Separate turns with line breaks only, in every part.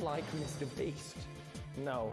like MrBeast. No.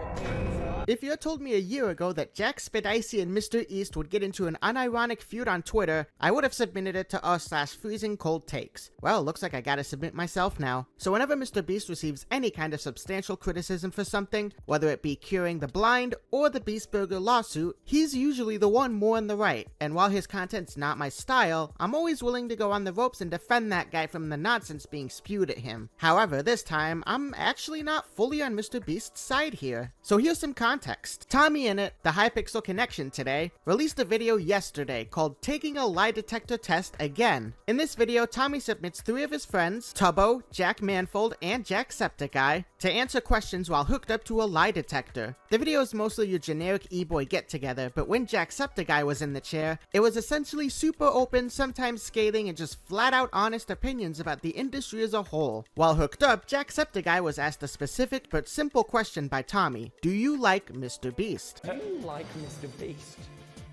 If you had told me a year ago that JackSepticEye and MrBeast would get into an unironic feud on Twitter, I would have submitted it to r/freezing cold takes. Well, looks like I gotta submit myself now. So whenever MrBeast receives any kind of substantial criticism for something, whether it be curing the blind or the Beast Burger lawsuit, he's usually the one more in the right. And while his content's not my style, I'm always willing to go on the ropes and defend that guy from the nonsense being spewed at him. However, this time, I'm actually not fully on MrBeast's side here. So here's some context. tommyinnit, the Hypixel Connection today, released a video yesterday called Taking a Lie Detector Test Again. In this video, Tommy submits 3 of his friends, Tubbo, Jack Manifold, and JackSepticEye, to answer questions while hooked up to a lie detector. The video is mostly your generic e-boy get-together, but when JackSepticEye was in the chair, it was essentially super open, sometimes scathing, and just flat-out honest opinions about the industry as a whole. While hooked up, JackSepticEye was asked a specific but simple question by Tommy. Do you like MrBeast?
Do you like MrBeast?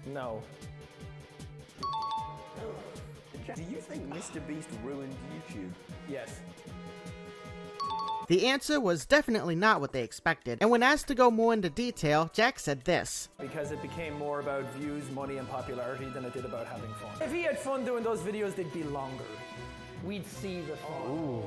No.
Do you think MrBeast ruined YouTube?
Yes.
The answer was definitely not what they expected, and when asked to go more into detail, Jack said this.
Because it became more about views, money, and popularity than it did about having fun. If he had fun doing those videos, they'd be longer.
We'd see the fun.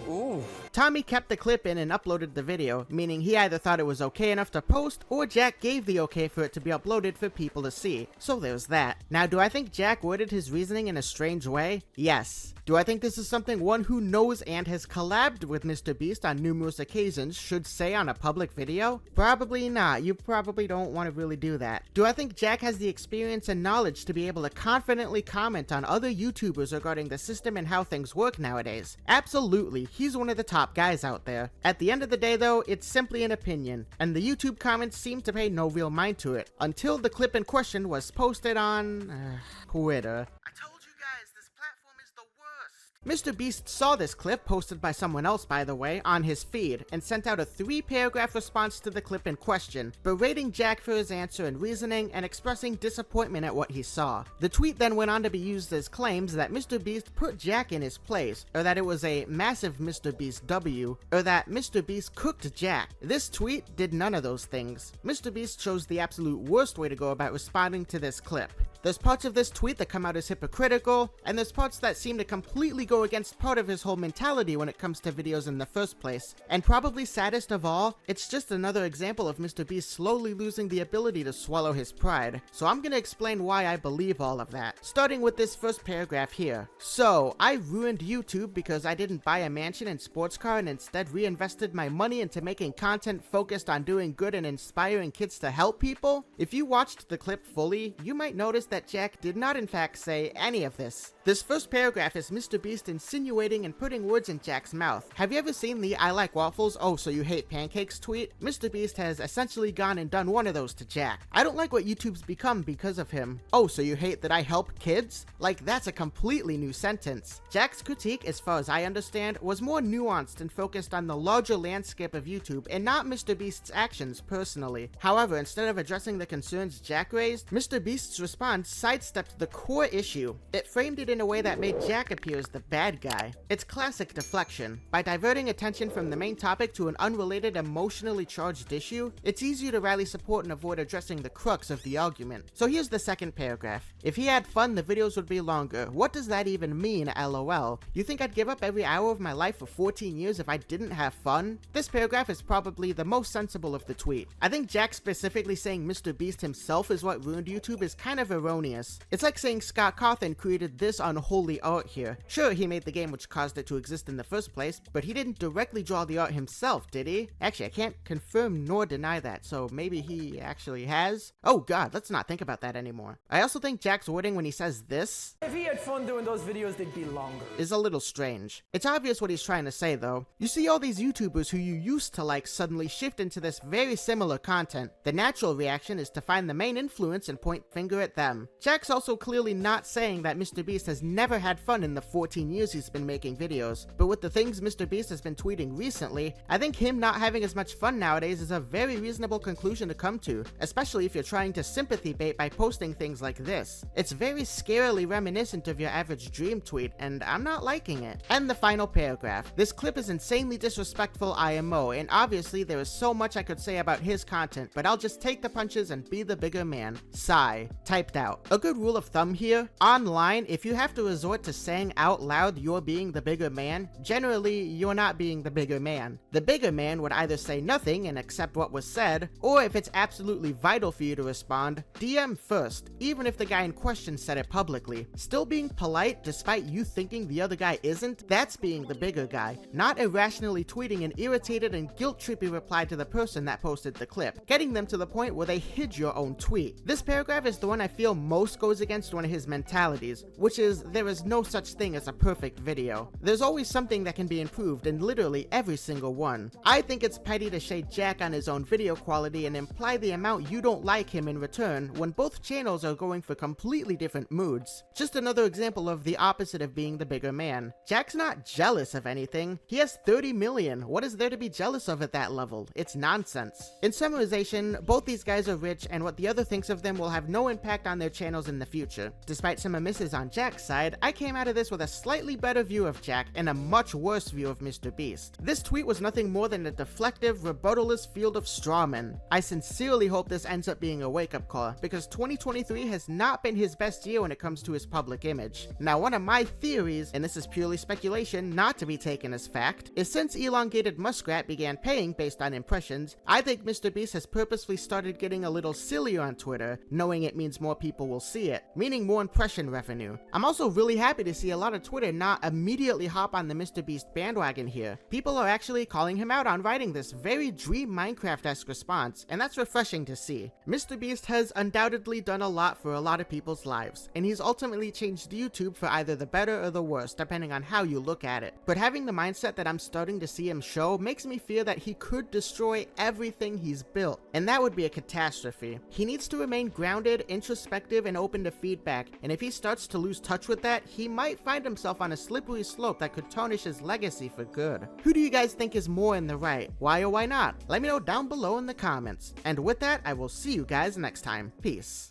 Ooh.
Tommy kept the clip in and uploaded the video, meaning he either thought it was okay enough to post, or Jack gave the okay for it to be uploaded for people to see. So there's that. Now, do I think Jack worded his reasoning in a strange way? Yes. Do I think this is something one who knows and has collabed with MrBeast on numerous occasions should say on a public video? Probably not. You probably don't want to really do that. Do I think Jack has the experience and knowledge to be able to confidently comment on other YouTubers regarding the system and how things work nowadays? Absolutely. He's one of the top guys out there. At the end of the day though, it's simply an opinion, and the YouTube comments seem to pay no real mind to it, until the clip in question was posted on... Twitter. I told you guys, this platform is the worst. MrBeast saw this clip, posted by someone else by the way, on his feed, and sent out a 3-paragraph response to the clip in question, berating Jack for his answer and reasoning, and expressing disappointment at what he saw. The tweet then went on to be used as claims that MrBeast put Jack in his place, or that it was a massive MrBeast W, or that MrBeast cooked Jack. This tweet did none of those things. MrBeast chose the absolute worst way to go about responding to this clip. There's parts of this tweet that come out as hypocritical, and there's parts that seem to completely go against part of his whole mentality when it comes to videos in the first place. And probably saddest of all, it's just another example of MrBeast slowly losing the ability to swallow his pride. So I'm gonna explain why I believe all of that, starting with this first paragraph here. So, I ruined YouTube because I didn't buy a mansion and sports car and instead reinvested my money into making content focused on doing good and inspiring kids to help people? If you watched the clip fully, you might notice that Jack did not in fact say any of this. This first paragraph is MrBeast insinuating and putting words in Jack's mouth. Have you ever seen the I like waffles, oh so you hate pancakes tweet? MrBeast has essentially gone and done one of those to Jack. I don't like what YouTube's become because of him. Oh, so you hate that I help kids? Like, that's a completely new sentence. Jack's critique, as far as I understand, was more nuanced and focused on the larger landscape of YouTube and not MrBeast's actions personally. However, instead of addressing the concerns Jack raised, MrBeast's response sidestepped the core issue. It framed it in a way that made Jack appear as the bad guy. It's classic deflection. By diverting attention from the main topic to an unrelated, emotionally charged issue, it's easier to rally support and avoid addressing the crux of the argument. So here's the second paragraph. If he had fun, the videos would be longer. What does that even mean, LOL? You think I'd give up every hour of my life for 14 years if I didn't have fun? This paragraph is probably the most sensible of the tweet. I think Jack specifically saying MrBeast himself is what ruined YouTube is kind of erroneous. It's like saying Scott Cawthon created this unholy art here. Sure, he made the game which caused it to exist in the first place, but he didn't directly draw the art himself, did he? Actually, I can't confirm nor deny that, so maybe he actually has? Oh god, let's not think about that anymore. I also think Jack's wording when he says this,
If he had fun doing those videos, they'd be longer.
is a little strange. It's obvious what he's trying to say though. You see all these YouTubers who you used to like suddenly shift into this very similar content. The natural reaction is to find the main influence and point finger at them. him. Jack's also clearly not saying that MrBeast has never had fun in the 14 years he's been making videos, but with the things MrBeast has been tweeting recently, I think him not having as much fun nowadays is a very reasonable conclusion to come to, especially if you're trying to sympathy bait by posting things like this. It's very scarily reminiscent of your average dream tweet, and I'm not liking it. And the final paragraph. This clip is insanely disrespectful IMO, and obviously there is so much I could say about his content, but I'll just take the punches and be the bigger man. Sigh. Typed out. A good rule of thumb here, online, if you have to resort to saying out loud you're being the bigger man, generally you're not being the bigger man. The bigger man would either say nothing and accept what was said, or if it's absolutely vital for you to respond, DM first, even if the guy in question said it publicly. Still being polite despite you thinking the other guy isn't, that's being the bigger guy, not irrationally tweeting an irritated and guilt-trippy reply to the person that posted the clip, getting them to the point where they hid your own tweet. This paragraph is the one I feel most goes against one of his mentalities, which is there is no such thing as a perfect video. There's always something that can be improved in literally every single one. I think it's petty to shade Jack on his own video quality and imply the amount you don't like him in return when both channels are going for completely different moods. Just another example of the opposite of being the bigger man. Jack's not jealous of anything. He has 30 million. What is there to be jealous of at that level? It's nonsense. In summarization, both these guys are rich, and what the other thinks of them will have no impact on their channels in the future. Despite some misses on Jack's side, I came out of this with a slightly better view of Jack and a much worse view of MrBeast. This tweet was nothing more than a deflective, rebuttalist field of strawmen. I sincerely hope this ends up being a wake-up call, because 2023 has not been his best year when it comes to his public image. Now, one of my theories, and this is purely speculation, not to be taken as fact, is since Elongated Muskrat began paying based on impressions, I think MrBeast has purposefully started getting a little sillier on Twitter, knowing it means more people will see it, meaning more impression revenue. I'm also really happy to see a lot of Twitter not immediately hop on the MrBeast bandwagon here. People are actually calling him out on writing this very Dream Minecraft-esque response, and that's refreshing to see. MrBeast has undoubtedly done a lot for a lot of people's lives, and he's ultimately changed YouTube for either the better or the worse, depending on how you look at it. But having the mindset that I'm starting to see him show makes me fear that he could destroy everything he's built, and that would be a catastrophe. He needs to remain grounded, introspective, and open to feedback, and if he starts to lose touch with that, he might find himself on a slippery slope that could tarnish his legacy for good. Who do you guys think is more in the right? Why or why not? Let me know down below in the comments. And with that, I will see you guys next time. Peace.